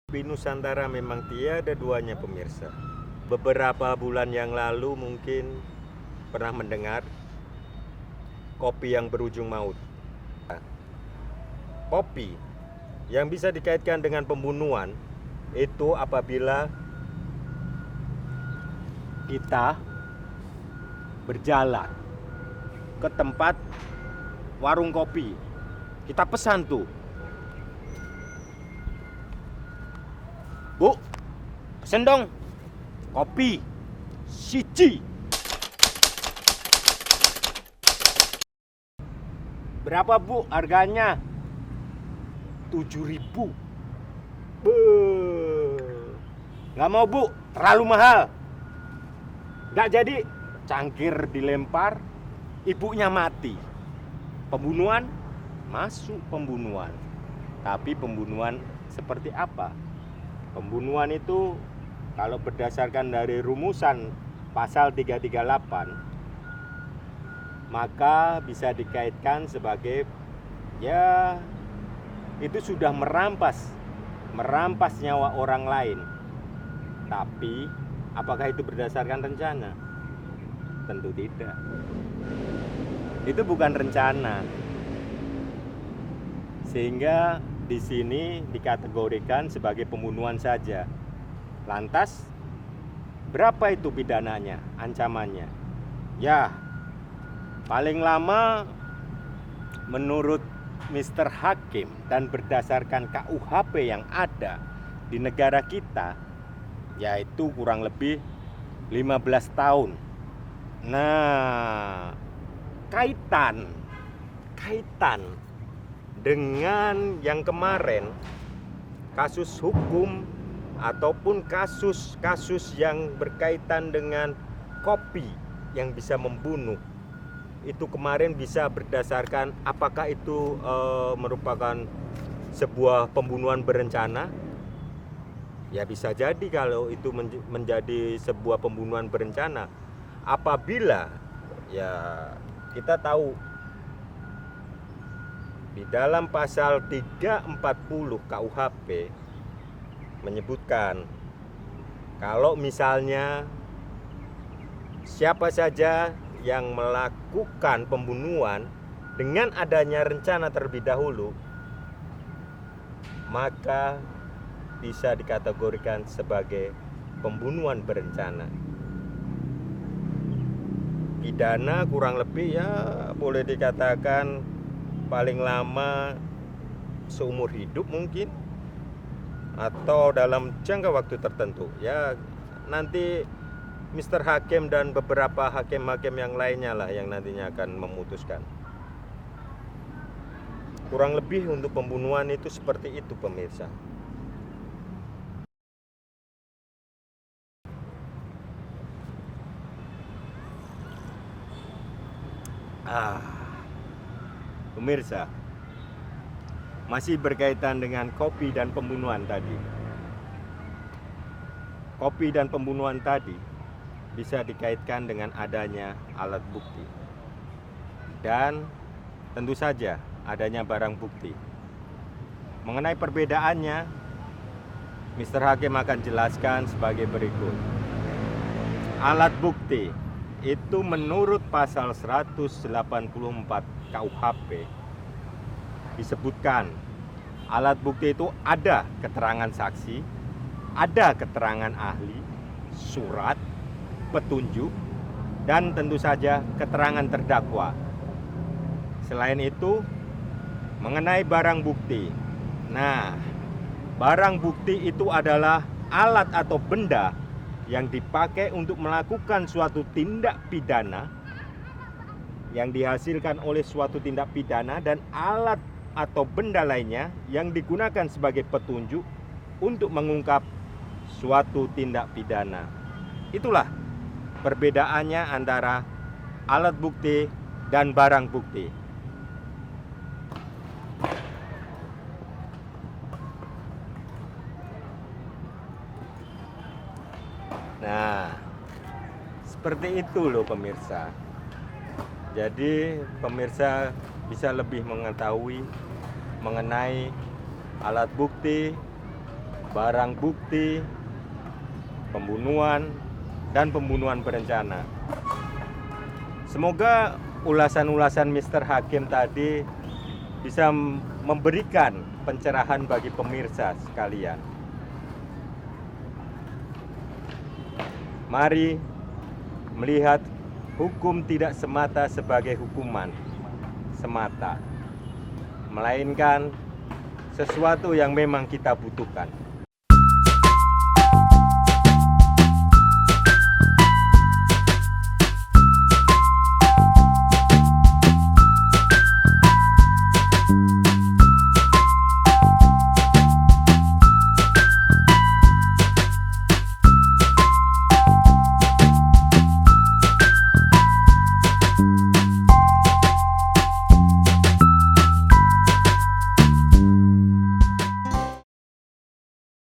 Kopi Nusantara memang tiada duanya pemirsa. Beberapa bulan yang lalu mungkin pernah mendengar kopi yang berujung maut. Kopi yang bisa dikaitkan dengan pembunuhan itu apabila kita berjalan ke tempat warung kopi. Kita pesan tuh, "Bu, pesen dong kopi siji." "Berapa Bu harganya?" 7.000. Nggak mau Bu, terlalu mahal. Nggak jadi, cangkir dilempar, ibunya mati. Pembunuhan, masuk pembunuhan. Tapi pembunuhan seperti apa? Pembunuhan itu kalau berdasarkan dari rumusan pasal 338, maka bisa dikaitkan sebagai itu sudah merampas nyawa orang lain. Tapi apakah itu berdasarkan rencana? Tentu tidak. Itu bukan rencana. Sehingga di sini dikategorikan sebagai pembunuhan saja. Lantas berapa itu pidananya, ancamannya? Ya, paling lama menurut Mr. Hakim dan berdasarkan KUHP yang ada di negara kita, yaitu kurang lebih 15 tahun. Nah, kaitan dengan yang kemarin, kasus hukum ataupun kasus yang berkaitan dengan kopi yang bisa membunuh, itu kemarin bisa berdasarkan apakah itu merupakan sebuah pembunuhan berencana. Ya bisa jadi kalau itu menjadi sebuah pembunuhan berencana apabila ya kita tahu di dalam pasal 340 KUHP menyebutkan kalau misalnya siapa saja yang melakukan pembunuhan dengan adanya rencana terlebih dahulu, maka bisa dikategorikan sebagai pembunuhan berencana. Pidana kurang lebih ya boleh dikatakan paling lama seumur hidup mungkin, atau dalam jangka waktu tertentu. Ya nanti Mr. Hakim dan beberapa hakim-hakim yang lainnya lah yang nantinya akan memutuskan. Kurang lebih untuk pembunuhan itu seperti itu pemirsa. Pemirsa, masih berkaitan dengan kopi dan pembunuhan tadi. Kopi dan pembunuhan tadi bisa dikaitkan dengan adanya alat bukti dan tentu saja adanya barang bukti. Mengenai perbedaannya, Mr. Hakim akan jelaskan sebagai berikut. Alat bukti itu menurut pasal 184 KUHP disebutkan alat bukti itu ada keterangan saksi, ada keterangan ahli, surat, petunjuk, dan tentu saja keterangan terdakwa. Selain itu, mengenai barang bukti. Nah, barang bukti itu adalah alat atau benda yang dipakai untuk melakukan suatu tindak pidana yang dihasilkan oleh suatu tindak pidana, dan alat atau benda lainnya yang digunakan sebagai petunjuk untuk mengungkap suatu tindak pidana. Itulah perbedaannya antara alat bukti dan barang bukti. Nah, seperti itu loh pemirsa. Jadi pemirsa bisa lebih mengetahui mengenai alat bukti, barang bukti pembunuhan dan pembunuhan berencana. Semoga ulasan-ulasan Mr. Hakim tadi bisa memberikan pencerahan bagi pemirsa sekalian. Mari melihat hukum tidak semata sebagai hukuman semata, melainkan sesuatu yang memang kita butuhkan.